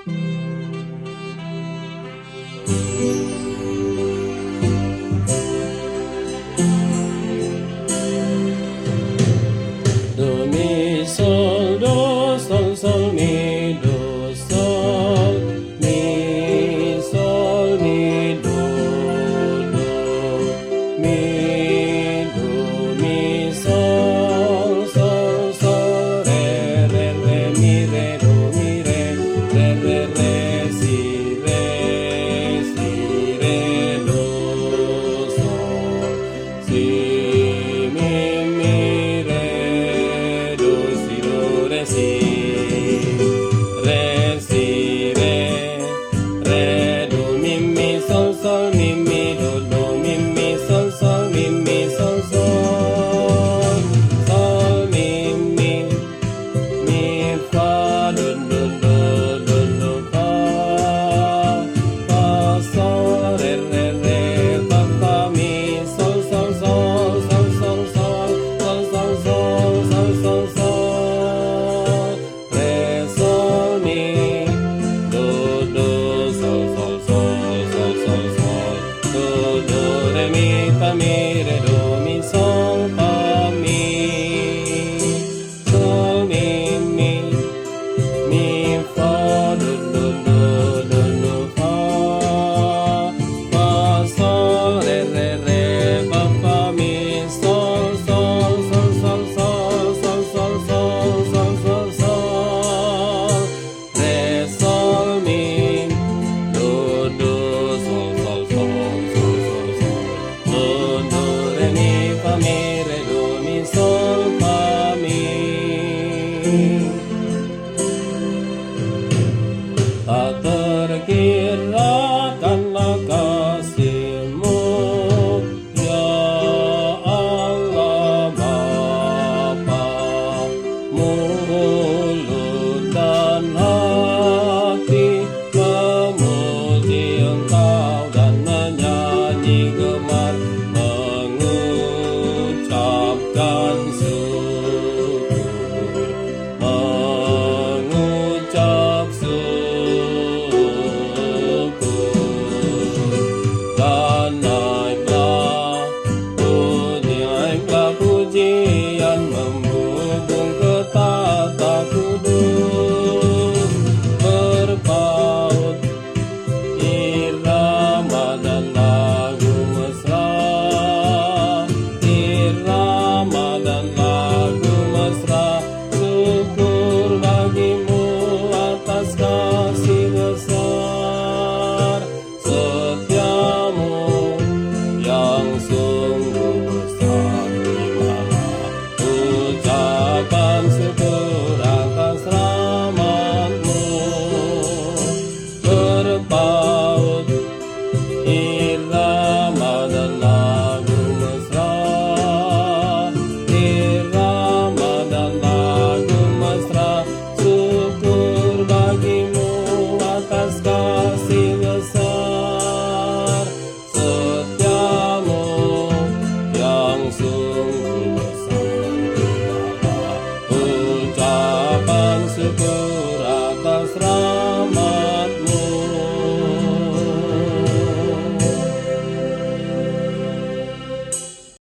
Do mi sol mi do sol mi do mi sol re mi re do mi re si re do sol si mi re do si do re si re do mi sol mi do mi sol sol mi fa do fa sol re fa mi sol re sol mi do re mi fa mi re do mi sol fa mi sol mi fa do fa sol re fa mi sol re sol mi do re mi fa mi re do mi sol fa mi.